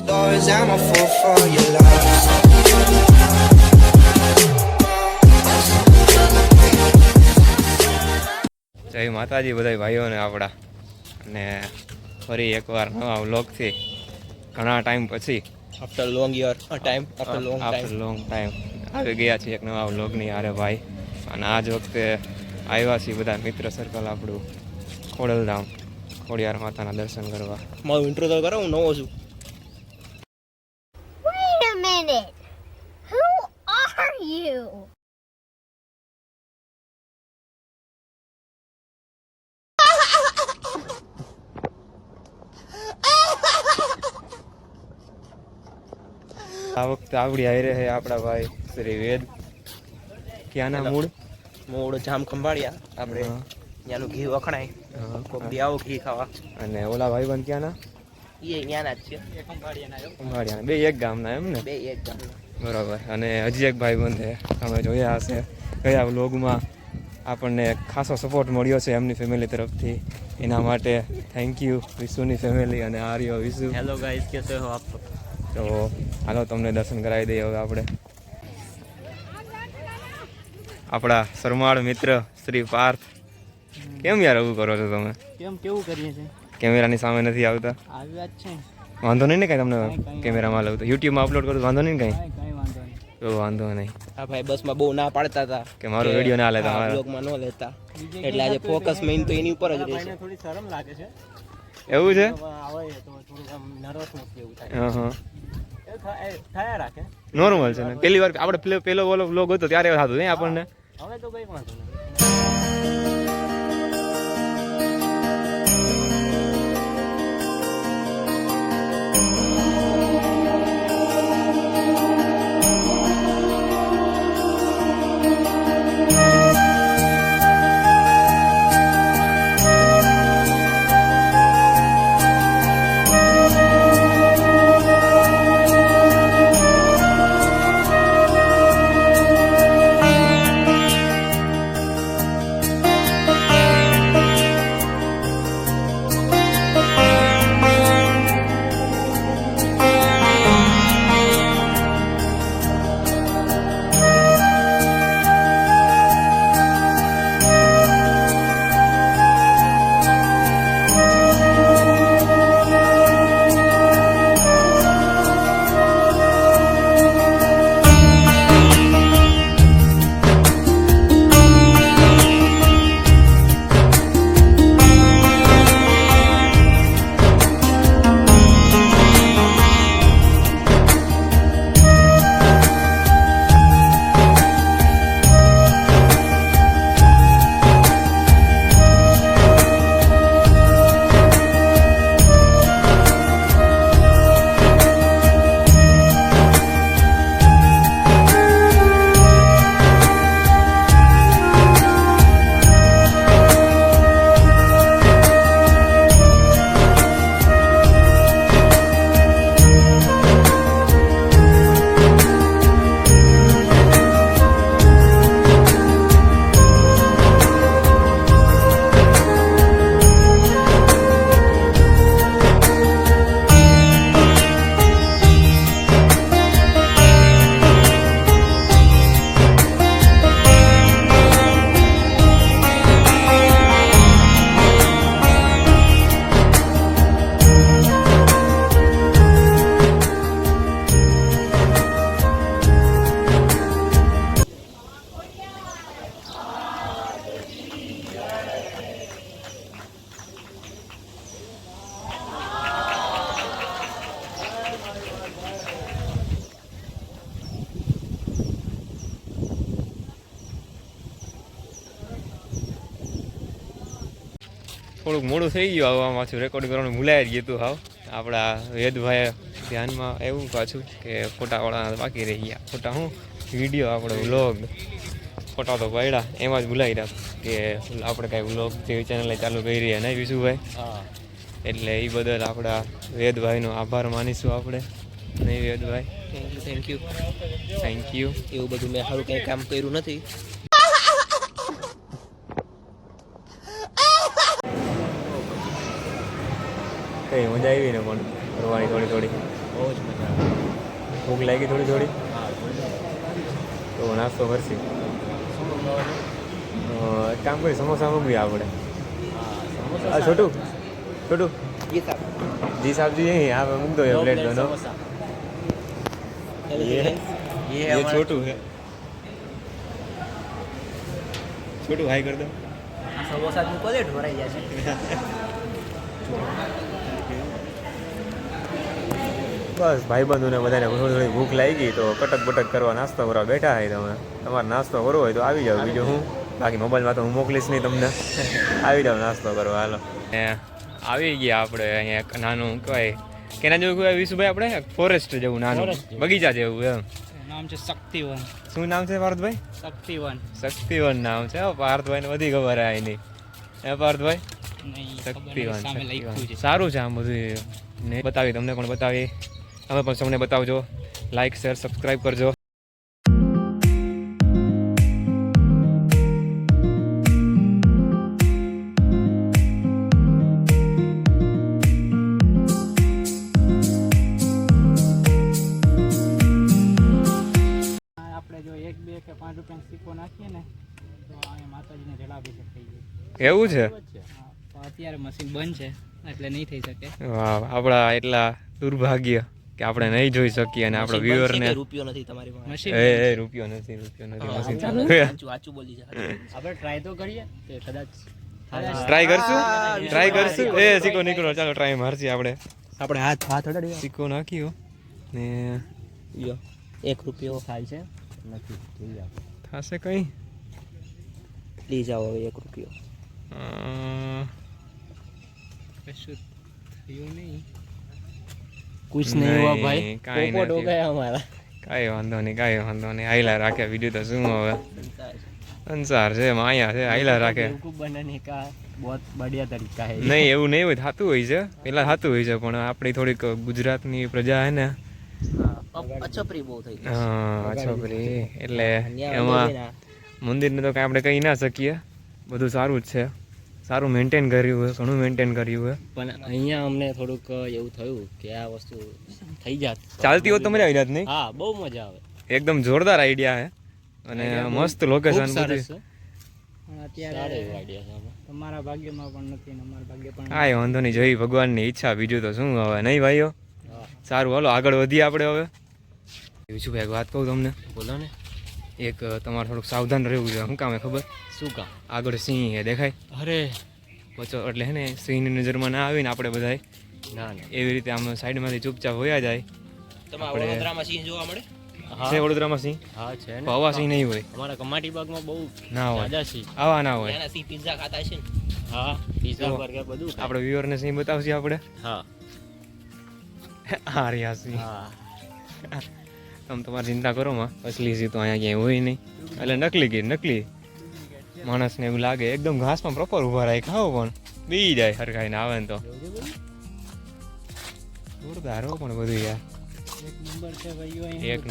doors, I'm a fool for your love. જય માતાજી બધા ભાઈઓને આપણા, અને ફરી એકવાર નવા વ્લોગથી ઘણા ટાઈમ પછી આફ્ટર લોંગ ટાઈમ આવી ગયા છીએ એક નવા વ્લોગની હારે ભાઈ. અને આજ વખતે આવ્યા છીએ બધા મિત્ર સર્કલ આપણું ખોડલધામ ખોડિયાર માતાના દર્શન કરવા. મારું ઇન્ટ્રો તો કરો, હું નવો છું. Wait a minute. Who are you? આ વખતે આવડી આવી રહે આપણા ભાઈ શ્રી વેદ. ક્યાંના મૂળ? મૂળ જામ ખંભાળિયા. આપણે ત્યાંનું ઘી વખણાય, કોક દી આવો ઘી ખાવા. અને ઓલા ભાઈબંધ ક્યાંના? એ ત્યાંના જ છે, ખંભાળિયાના. બે એક ગામના એમ ને? બે એક ગામના. બરાબર. અને હજી એક ભાઈબંધ છે, તમે જોયા હશે ગયા વ્લોગમાં આપણને ખાસો સપોર્ટ મળ્યો છે એમની ફેમિલી તરફથી. એના માટે થેન્ક યુ વિશુની ફેમિલી અને આર્યો વિશુ. હેલો ગાઈસ, કેસે હો આપ? તો હાલો તમને દર્શન કરાવી દઈએ હવે આપણે. આપણા શરમાળ મિત્ર શ્રી પાર્થ. કેમ યાર આવું કરો છો તમે? કેવું કરીએ છે? કેમેરાની સામે નથી આવતા? આવ્યા જ છે. વાંધો નહીં ને કાંઈ તમને કેમેરામાં લઉં તો યુટ્યુબમાં અપલોડ કરું વાંધો નહીં કાંઈ? કાંઈ વાંધો નહીં. તો વાંધો નહીં. હા ભાઈ, બસમાં બહુ ના પાડતા હતા કે મારો વિડીયો ના લેતા, મારા બ્લોગમાં ન લેતા, એટલે આજે ફોકસ મેઇન તો એની ઉપર જ રહેશે. થોડી શરમ લાગે છે, એવું છે? આવે તો થોડુંક આમ નર્વસનેસ જેવું થાય. હા થયા રાખે. નોર્મલ છે ને. પહેલી વાર આપણે પેલો ઓલો વ્લોગ હતો ત્યારે થતું નહીં આપણને. હવે તો કઈ વાંધો નહીં. થોડુંક મોડું થઈ ગયું આવવા પાછું રેકોર્ડિંગ કરવાનું ભૂલાઈ જ ગયું હતું. હાવ આપણા વેદભાઈ ધ્યાનમાં એવું પાછું કે ફોટાવાળા બાકી રહી ગયા. ફોટા શું વિડીયો આપણો વ્લોગ ફોટા તો પાડ્યા, એમાં જ ભૂલાઈ રહ્યા કે આપણે કાંઈ વ્લોગ જેવી ચેનલ ચાલુ કરી રહ્યા નહીં વિશુભાઈ. એટલે એ બદલ આપણા વેદભાઈનો આભાર માનીશું આપણે. નહીં વેદભાઈ? Thank you. એવું બધું મેં સારું કંઈ કામ કર્યું નથી. કઈ મજા આવી ને પણ ફરવાની થોડી થોડી. બહુ જ મજા આવે. ભૂખ લાગી થોડી થોડી હા, તો નાસ્તો કરશી. શું મંગાવો છો? એક કામ કરી સમોસા મૂકવી આપણે. હા, સમોસા આ છોટું છોટું ગીતા જી સાહેબજી અહીં આ મૂક દો દો પ્લેટ પ્લેટ દો સમોસા. ये छोटू है छोटू हाई कर दो સમોસા મૂકો દે ઢોરાઈ જાય છે. બસ ભાઈબંધોને બધાને થોડી થોડી ભૂખ લાગી તો કટક બટક કરવા નાસ્તો કરવા બેઠા હોય તમે. તમારે નાસ્તો કરવો હોય તો આવી જાઓ. બીજું હું બાકી મોબાઈલમાં તો હું મોકલીશ નહીં તમને. આવી જાઓ નાસ્તો કરવા. હાલો આવી ગયા આપણે અહીંયા એક નાનું કહેવાય કેના જેવું કહેવાય વિશુભાઈ આપણે ફોરેસ્ટ જેવું નાનું Forest જેવું. બગીચા જેવું એમ. નામ છે શક્તિવન. શું નામ છે પાર્થભાઈ? શક્તિવન. શક્તિવન નામ છે. પાર્થભાઈને બધી ખબર આવે એની. હે પાર્થભાઈ? નહીં, શક્તિવન શક્તિવન સારું છે આમ બધું ને બતાવી તમને પણ બતાવી. તમે પણ તમને બતાવજો. લાઈક શેર સબસ્ક્રાઈબ કરજો. આપણે જો 1, 2 કે 5 રૂપિયાનો સિક્કો નાખીએ ને તો અહીંયા માતાજીને જલાભિષેક થઈ જાય. એવું છે? હા, તો અત્યારે મશીન બંધ છે એટલે નહીં થઈ શકે. વાહ આપણા એટલા દુર્ભાગ્ય કે આપણે નહીં જોઈ શકીએ અને આપણા વ્યુઅરને રૂપિયો નથી તમારી પાસે. મશીન એ રૂપિયો નથી મશીન ચાલુ આચું બોલી જાય. આપણે ટ્રાય તો કરીએ કે કદાચ ટ્રાય કરશું એ સિક્કો નીકળો. ચાલો ટ્રાય મારશી આપણે. આપણે હાથ અડાડી સિક્કો નાખ્યો ને યો 1 રૂપિયો થાય છે નથી જોઈએ આપણે. થશે કઈ લઈ જાઓ હવે 1 રૂપિયો. કશું થયું નહીં. કુછ નહીં, હુઆ ભાઈ. કાંઈ પોપટ હો નથી. ગયા હમારા. કાંઈ વાંધો નહીં હાઈલા રાખે. બીજું તો શું હવે સંસાર છે માયા છે હાઈલા રાખે. बेवकूफ बनने का बहुत बढ़िया तरीका है. નહીં એવું નહીં હોય થતું હોય છે પેલા થતું હોય છે પણ આપણી થોડીક ગુજરાતની પ્રજા હે ને અછપરી બહુ થઈ ગઈ. હા છોકરી એટલે એમાં મંદિરને તો કાંઈ આપણે કહી ના શકીએ. બધું સારું જ છે. સારું મેન્ટેન કર્યું હોય ઘણું મેન્ટેન કર્યું હોય. પણ અહીંયા અમને થોડુંક એવું થયું કે આ વસ્તુ થઈ જાત ચાલતી હોત તો મજા આવી જાત નહીં? હા બહુ મજા આવે. એકદમ જોરદાર આઈડિયા હે અને મસ્ત લોકેશન ખૂબ બધું. સરસ છે. પણ અત્યારે તમારા ભાગ્યમાં પણ નથી ને અમારા ભાગ્ય પણ કાંઈ વાંધો નહીં જય ભગવાનની ઈચ્છા બીજું તો શું હવે નહીં ભાઈઓ. સારું હાલો આગળ વધીએ આપણે હવે. વિશુભાઈ એક વાત કહું તમને. બોલો ને. એક તમારે થોડુંક સાવધાન રહેવું છે. શું કામ હે ખબર? શું કામ? આગળ સિંહ હે દેખાય અરે બચો એટલે હે ને સિંહની નજરમાં ના આવીને આપણે બધાય ના ના એવી રીતે આમ સાઈડમાંથી ચૂપચાપ હોયા જાય. તમારા વડોદરામાં સિંહ જોવા મળે? છે વડોદરામાં સિંહ? હા છે પણ ને. આવા સિંહ નહીં હોય. અમારા કમાટી બાગમાં બહુ ના હોય તાજા છે. આવા ના હોય. ત્યાંના સિંહ પિઝા ખાતા છે ને? હા પીઝા જો, બર્ગર બધું ખાય. આપણે વ્યુઅરને સિંહ બતાવશે આપણે. હા હા રહ્યા સિંહ. હા આમ તમારે ચિંતા કરો માં અસલી સિંહ તો અહીંયા ક્યાંય હોય નહીં. એટલે નકલી માણસને એવું લાગે એકદમ ઘાસમાં પ્રોપર ઊભા રાખે ખાઓ પણ બી જાય હરખાઈને આવે ને તો જોરદાર હો પણ બધું યાર. એક નંબર છે ભાઈઓ એક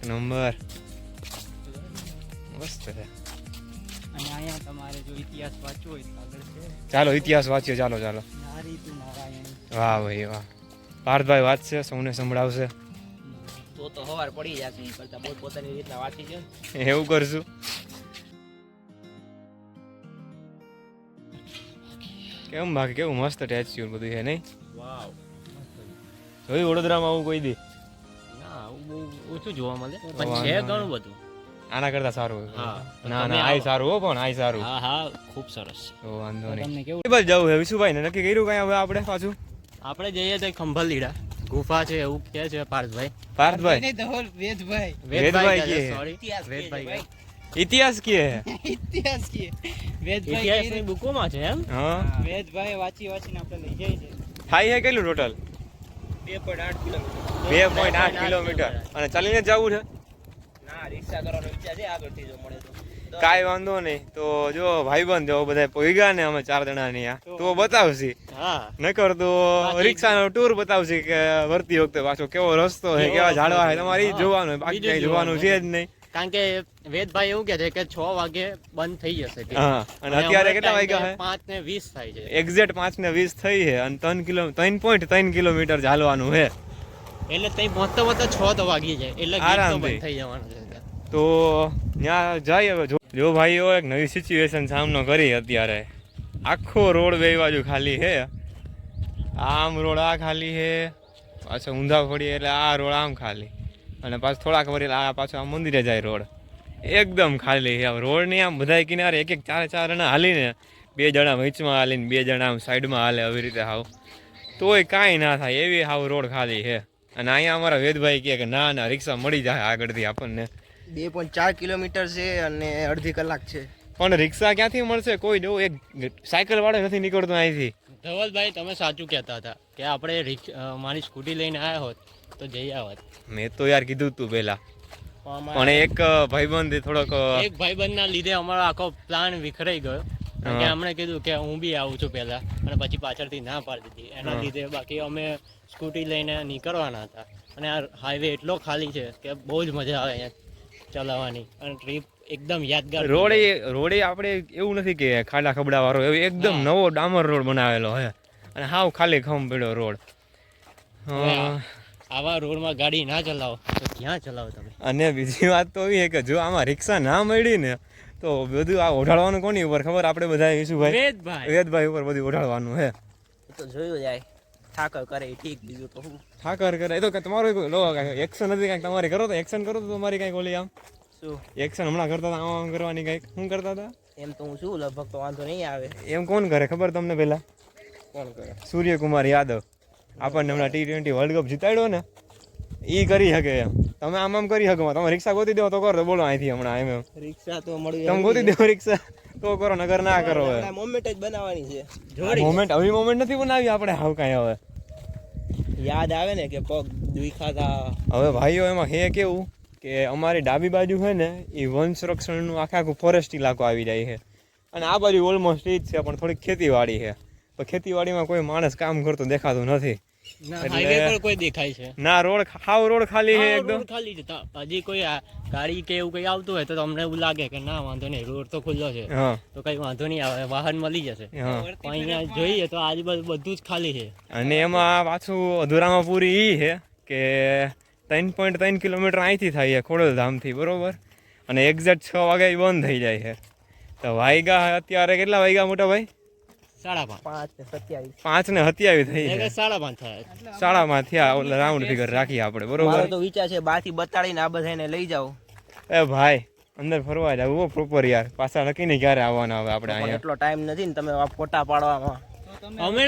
નંબર મસ્ત છે. અને અહીંયા તમારે જો ઇતિહાસ વાંચવો હોય તો આગળ છે ચાલો ઇતિહાસ વાંચ્યો. ચાલો નારી તું નારાયણ. વાહ ભાઈ વાહ. પાર્થભાઈ વાંચશે સૌને સંભળાવશે. તો હવાર પડી જશે એ કરતા બહુ પોતાની રીતના વાંચી છે ને. એવું કરશું. કેમ બાકી કેવું મસ્ત ટેચ્યુ બધું છે નહીં? વાવ. જોયું વડોદરામાં આવું કોઈ દી? ના આવું બહુ ઓછું જોવા મળે વાહ, પણ છે વાહ. ઘણું બધું. આના કરતા સારું. હા. ના તમે ના આય સારું હો પણ આય સારું. હા હા ખૂબ સરસ. તો વાંધો નહીં. તમને કેવું? બસ જવું છે વિશુભાઈ ને નક્કી કર્યું કઈ હવે આપણે પાછું? આપણે જઈએ તો ખંભાલીડા ગુફા છે એવું કહે છે પાર્થભાઈ. પાર્થભાઈ વેદભાઈ વેદભાઈ કહે છે, કે? sorry. વેદભાઈ કહે. ઇતિહાસ કે ઇતિહાસની બુકોમાં છે એમ. હા વેદભાઈ વાંચીને આપણે લઈ જાય છે. થાય છે કેટલું ટોટલ? 2.8 કિલોમીટર. 2.8 કિલોમીટર અને ચાલીને જ જવું છે? ના રિક્ષા કરવાનો વિચાર છે આગળથી જો મળે તો. કાંઈ વાંધો નહીં. તો જો ભાઈબંધ જો બધા પોઈગા ને અમે 4 જણાની આ તો બતાવશી. હા નકર તો રિક્ષાનો ટૂર બતાવશી કે વળતી વખતે પાછો કેવો રસ્તો છે કેવા ઝાડવા છે તમારે ઈ જ જોવાનું હોય. બાકી બીજું કઈ જોવાનું છે જ નહીં. કારણ કે વેદભાઈ એવું કહે છે કે 6 વાગે બંધ થઈ જશે ત્યાં. હા અને અત્યારે કેટલા વાગ્યા છે? 5:20 થાય છે. એક્ઝેક્ટ 5:20 થઈ છે અને 3.3 કિલોમીટર ચાલવાનું છે. એટલે તઈ પહોંચતા પહોંચતા 6 તો વાગી જાય એટલે ગેટ તો આરામથી. બંધ થઈ જવાનું છે ત્યાં. તો ત્યાં જાય હવે જો ભાઈઓ એક નવી સિચ્યુએશન સામનો કરી અત્યારે. આખો રોડ બે બાજુ ખાલી છે. આમ રોડ આ ખાલી છે, પાછો ઊંધા ફરીએ એટલે આ રોડ આમ ખાલી, અને પાછું થોડાક ફરી આ પાછો આ મંદિરે જાય રોડ એકદમ ખાલી છે. રોડની આમ બધા કિનારે એક એક 4 જણા હાલીને, 2 જણા વચમાં હાલીને 2 જણા આમ સાઈડમાં હાલે, આવી રીતે હાવ તોય કાંઈ ના થાય એવી હાવ રોડ ખાલી છે. અને અહીંયા અમારા વેદભાઈ કહે કે ના ના રિક્ષા મળી જાય આગળથી આપણને. 2.4 કિલોમીટર છે અને અડધી કલાક છે. પણ રિક્ષા ક્યાંથી મળશે? કોઈ જો એક સાયકલ વાળો નથી નીકળતો અહીંથી. ધવલભાઈ તમે સાચું કહેતા હતા કે આપણે મારી સ્કૂટી લઈને આવ્યા હોત તો જઈ આવત. મેં તો યાર કીધું તું પહેલા, પણ એક ભાઈબંધ થોડોક એક ભાઈબંધના લીધે અમારો આખો પ્લાન વિખરાઈ ગયો. કારણ કે અમને કીધું કે હું બી આવું છું પહેલા, અને પછી પાછળથી ના પાડી દીધી એના લીધે. બાકી અમે સ્કૂટી લઈને નીકળવાના હતા, અને આ હાઈવે એટલો ખાલી છે કે બહુ જ મજા આવે અહીંયા ચલાવવાની, અને ટ્રીપ એકદમ યાદગાર. રોડે આપણે એવું નથી કે ખાડા ખબડા વાળો, એવું એકદમ નવો ડામર રોડ બનાવેલો હે, અને હાવ ખાલી ખમ પડ્યો રોડ. આવા રોડમાં ગાડી ના ચલાવો તો ક્યાં ચલાવો તમે? અને બીજી વાત તો એવી છે કે જો આમાં રિક્ષા ના મળી ને તો બધું આ ઓઢાડવાનું કોની ઉપર ખબર? આપણે બધા ઈશુભાઈ વેદભાઈ ઉપર બધું ઓઢાડવાનું હે. તો જોયું જાય ઠાકર કરે ઠીક, બીજું તો શું ઠાકર કરે. એ તો તમારું એક્શન નથી, કાંઈક તમારે કરો તો એક્શન કરો તો તમારી કાંઈક ઓલી આમ શું એક્શન હમણાં કરતા હતા આમ કરવાની કાંઈક શું કરતા હતા? એમ તો હું શું લગભગ તો વાંધો નહીં આવે. એમ કોણ કરે ખબર તમને? પહેલા કોણ કરે? સૂર્યકુમાર યાદવ આપણને હમણાં T20 વર્લ્ડ કપ જીતાડ્યો ને, એ કરી શકે એમ. તમે આમ કરી શકો, તમે રિક્ષા ગોતી દેવો તો કરો તો બોલો અહીંથી હમણાં એમ રિક્ષા તો મળી તમે ગોતી દેવો રિક્ષા તો કરો, નગર ના કરો. હવે મોમેન્ટ જ બનાવવાની છે. મોમેન્ટ હવે મોમેન્ટ નથી બનાવી આપણે હાવ કાંઈ. હવે યાદ આવે ને કે પગ દુખાતા. હવે ભાઈઓ એમાં હે કેવું કે અમારી ડાબી બાજુ છે ને એ વન સંરક્ષણનું આખું ફોરેસ્ટ ઇલાકો આવી જાય છે, અને આ બાજુ ઓલમોસ્ટ એ જ છે, પણ થોડીક ખેતીવાડી છે. તો ખેતીવાડીમાં કોઈ માણસ કામ કરતો દેખાતું નથી. હાઈવે પર કોઈ દેખાય છે ના, રોડ હાવ રોડ ખાલી છે એકદમ ખાલી છે. હજી કોઈ ગાડી કે એવું કઈ આવતું હોય તો તમને એવું લાગે કે ના વાંધો નહીં, રોડ તો ખુલ્લો છે તો કઈ વાંધો નહીં આવે, વાહન મળી જશે. પણ અહીંયા જોઈએ તો આજુબાજુ બધું જ ખાલી છે. અને એમાં પાછું અધૂરામાં પૂરી એ છે કે 3.3 કિલોમીટર અહીંથી થાય છે ખોડલધામથી, બરોબર, અને એક્ઝેક્ટ 6 વાગે બંધ થઈ જાય છે. તો વાગ્યા અત્યારે કેટલા વાગ્યા મોટા ભાઈ? 5:30. 5:27 થઈ છે. 5:30 થયા. 5:30 થયા. રાઉન્ડ ફિગર રાખીએ આપણે, બરોબર. મારો તો વિચાર છે બહારથી બતાડીને આ બધાને લઈ જાવ. એ ભાઈ અંદર ફરવા જવું પ્રોપર યાર. પાછા નક્કી નહીં ક્યારે આવવાના હવે આપણે અહીંયા. એટલો ટાઈમ નથી ને તમે આ ફોટા પાડવામાં. અમે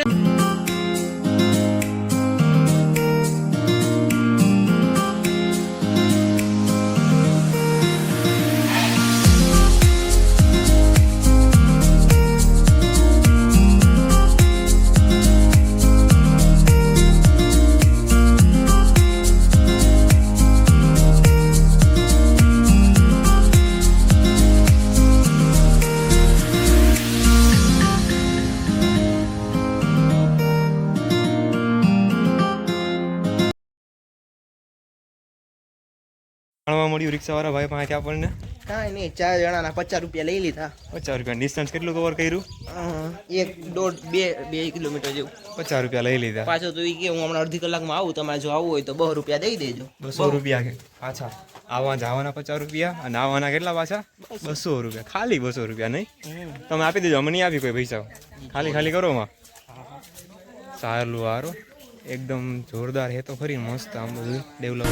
જાણવા મળ્યું રિક્ષાવાળા ભાઈ પાસેથી આપણને કાંઈ નહીં, 4 જણાના 50 રૂપિયા લઈ લીધા. 50 રૂપિયા. ડિસ્ટન્સ કેટલું કવર કર્યું? 1.5-2 કિલોમીટર જેવું. 50 રૂપિયા લઈ લીધા. પાછો તો એ કે હું હમણાં અડધી કલાકમાં આવું, તમારે જો આવવું હોય તો 2 રૂપિયા દઈ દેજો. 200 રૂપિયા કે પાછા આવવા જવાના 50 રૂપિયા, અને આવવાના કેટલા પાછા? 200 રૂપિયા. ખાલી 200 રૂપિયા નહીં? તમે આપી દેજો, અમને નહીં આપી કોઈ પૈસા. ખાલી કરો માં. સારું હારો, એકદમ જોરદાર હે તો ખરી, મસ્ત આમ બધું ડેવલપ.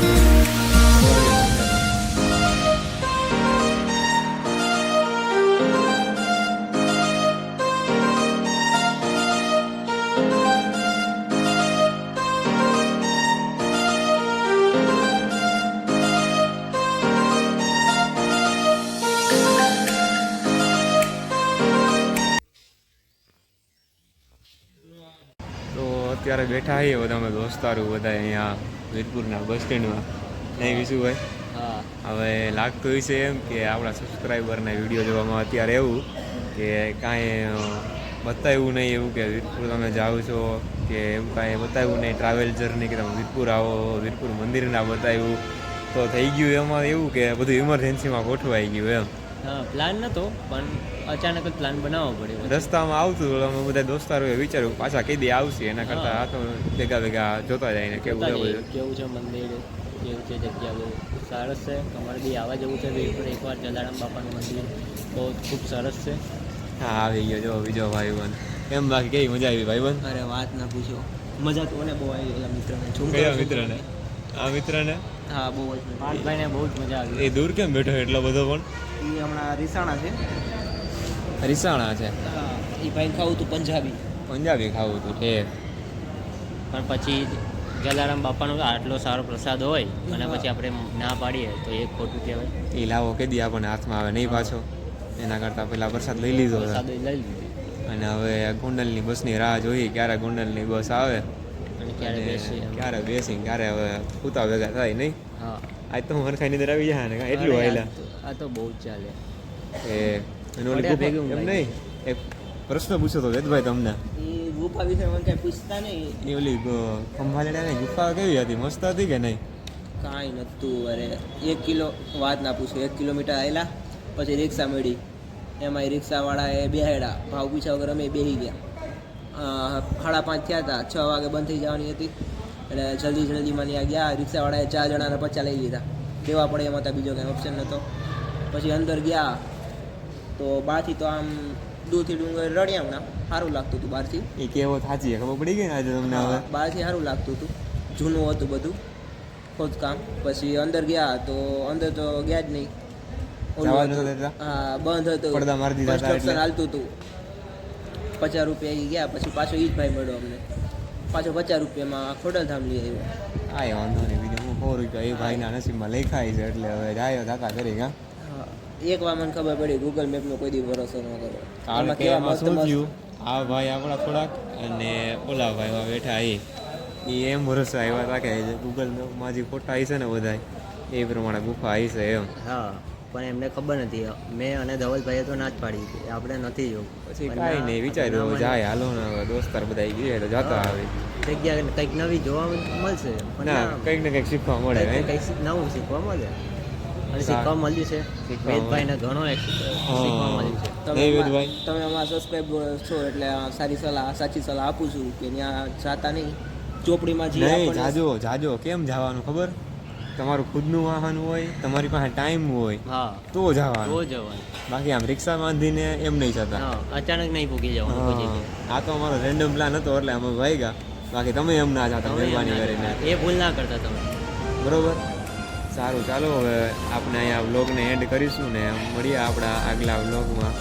અત્યારે બેઠા છીએ બધા અમે દોસ્તારું બધા અહીંયા વીરપુરના બસ સ્ટેન્ડમાં. નહીં વિશુભાઈ? હા. હવે લાગતું હોય છે એમ કે આપણા સબસ્ક્રાઈબરના વિડીયો જોવામાં અત્યારે એવું કે કાંઈ બતાવ્યું નહીં, એવું કે વીરપુર તમે જાઓ છો કે એવું કાંઈ બતાવ્યું નહીં, ટ્રાવેલ જર્ની કે તમે વીરપુર આવો, વીરપુર મંદિરના બતાવ્યું તો થઈ ગયું એમાં એવું કે બધું ઇમરજન્સીમાં ગોઠવાઈ ગયું એમ. હા પ્લાન નતો પણ અચાનક જ પ્લાન બનાવવો પડ્યો. રસ્તામાં આવતું હતું, અમે બધા દોસ્તારોએ વિચાર્યું પાછા કઈ દી આવશે, એના કરતાં આ તો ભેગા ભેગા જોતા જાય ને કેવું છે બધું. કેવું છે મંદિર, કેવું છે જગ્યા, બહુ સરસ છે. અમારે બી આવવા જવું છે વીરપુર એકવાર. જલારામ બાપાનું મંદિર બહુ ખૂબ સરસ છે. હા આવી ગયો જો બીજો ભાઈબંધ. એમ બાકી કેવી મજા આવી ભાઈબંધ? અરે વાત ના પૂછો, મજા તો મને બહુ આવી. એલા મિત્રને કયા મિત્રને? આ મિત્રને? હા બહુ જ મજા. પાર્થભાઈને બહુ જ મજા આવી. એ દૂર કેમ બેઠો એટલો બધો? પણ એ હમણાં રીસાણા છે. રીસાણા છે. એ ભાઈ ખાવું તું પંજાબી. પંજાબી ખાવું હતું ઠેક. પણ પછી જલારામ બાપાનો આટલો સારો પ્રસાદ હોય અને પછી આપણે ના પાડીએ તો એ ખોટું કહેવાય. એ લાવો કેદી આપણને હાથમાં આવે નહીં પાછો. એના કરતાં પહેલાં પ્રસાદ લઈ લીધો છે. પ્રસાદ લઈ લીધો અને હવે ગોંડલની બસની રાહ જોઈએ ક્યારે ગોંડલની બસ આવે અને ક્યારે અને બેસીએ. ક્યારે બેસી ક્યારે હવે પૂતા ભેગા થાય નહીં. હા આજ તો હું હરખાઈ નીંદર આવી જાય ને કાંઈ એટલું હાયલા આ તો બહુ જ ચાલે. એ અને ઓલી પડ્યા ગુફા- ભેગું એમ લાગે. નહીં એક પ્રશ્ન પૂછ્યો હતો વેદભાઈ તમને. એ ગુફા વિશે મને કાંઈ પૂછતા નહીં. એ ઓલી ખંભાળિયાની ગુફા કેવી હતી? મસ્ત હતી કે નહીં? કાંઈ નહોતું. અરે 1 કિલો વાત ના પૂછો. 1 કિલોમીટર આવેલા પછી રિક્ષા મળી. એમાં રિક્ષાવાળાએ બેહાડ્યા. ભાવ પૂછ્યા વગર અમે બેસી ગયા. 5:30 થયા હતા. 6 વાગે બંધ થઈ જવાની હતી. એટલે જલ્દીમાં ત્યાં ગયા. રિક્ષાવાળાએ 4 જણાના 50 લઈ લીધા. દેવા પડે એમાં હતા, બીજો કાંઈ ઓપ્શન નહોતો. પછી અંદર ગયા તો બહારથી તો આમ દૂરથી ડુંગર રડ્યા હમણાં સારું લાગતું હતું બહારથી. એ કેવો થાચી ખબર પડી ગઈ ને આજે તમને હવે? બહારથી સારું લાગતું હતું. જૂનું હતું બધું ખોદકામ. પછી અંદર ગયા તો અંદર તો ગયા જ નહીં. ઓલું જવા હતું. નહોતા દેતા? હા બંધ હતું. પડદા મારી દીધા હતા કન્સ્ટ્રક્શન એટલે. હાલતું હતું. 50 રૂપિયા એ ગયા. પછી પાછો ઈ જ ભાઈ મળ્યો અમને. પાછો 50 રૂપિયામાં ખોડલધામ લઈ આવ્યો. હા એ વાંધો નહીં. બીજું હું 100 રૂપિયા એ ભાઈના નસીબમાં લખાય છે એટલે હવે જાય જાતા કરી હા. હા એક વાર મને ખબર પડી ગૂગલ મેપનો કોઈ દી ભરોસો ન કરો. કારણ એમાં કે કેવા એમાં મસ્ત શું મસ્ત થયું, આ ભાઈ આપણા થોડાક અને ઓલા ભાઈ બેઠા એ એમ ભરોસો આવ્યા હતા કે જે ગૂગલ મેપમાં જે ફોટા આવી છે ને બધા એ પ્રમાણે ગુફા આવી છે એમ. હા પણ એમને ખબર નથી. મેં અને ધવલભાઈએ તો ના જ પાડી હતી આપણે નથી જોવું. પછી કાંઈ નહીં વિચાર્યું જાય હાલો ને હવે દોસ્તાર બધા ગયા તો જતા આવે. જગ્યા કંઈક નવી જોવા મળશે પણ ના કંઈક ને કંઈક શીખવા મળે કંઈક હે? કંઈક નવું શીખવા મળે. અને સારું. શીખવા મળ્યું છે. શીખવા વેદભાઈને ઘણો શીખવા મળ્યું છે. નહીં વેદભાઈ? તમે અમારા સબસ્ક્રાઈબર છો એટલે આ સાચી સલાહ આપું છું કે ત્યાં જાતા નહીં. ચોપડીમાં જે નહીં આપણને- જાજો કેમ જવાનું ખબર? તમારું ખુદનું વાહન હોય, તમારી પાસે ટાઈમ હોય હા તો જવાનું. તો જવાનું. બાકી આમ રિક્ષા બાંધીને એમ નહીં જતા. હા અચાનક નહીં પૂગી જવાનું કોઈ હા. જગ્યાએ. આ તો અમારો રેન્ડમ પ્લાન હતો એટલે અમે વાગ્યા. બાકી તમે એમ ના જાતા તમે એમ મહેરબાની ના કરીને. કરતા. એ ભૂલ ના કરતા તમે. બરોબર સારું ચાલો હવે આપણે અહીંયા વ્લોગને એન્ડ કરીશું ને મળીએ આપણા આગલા વ્લોગમાં.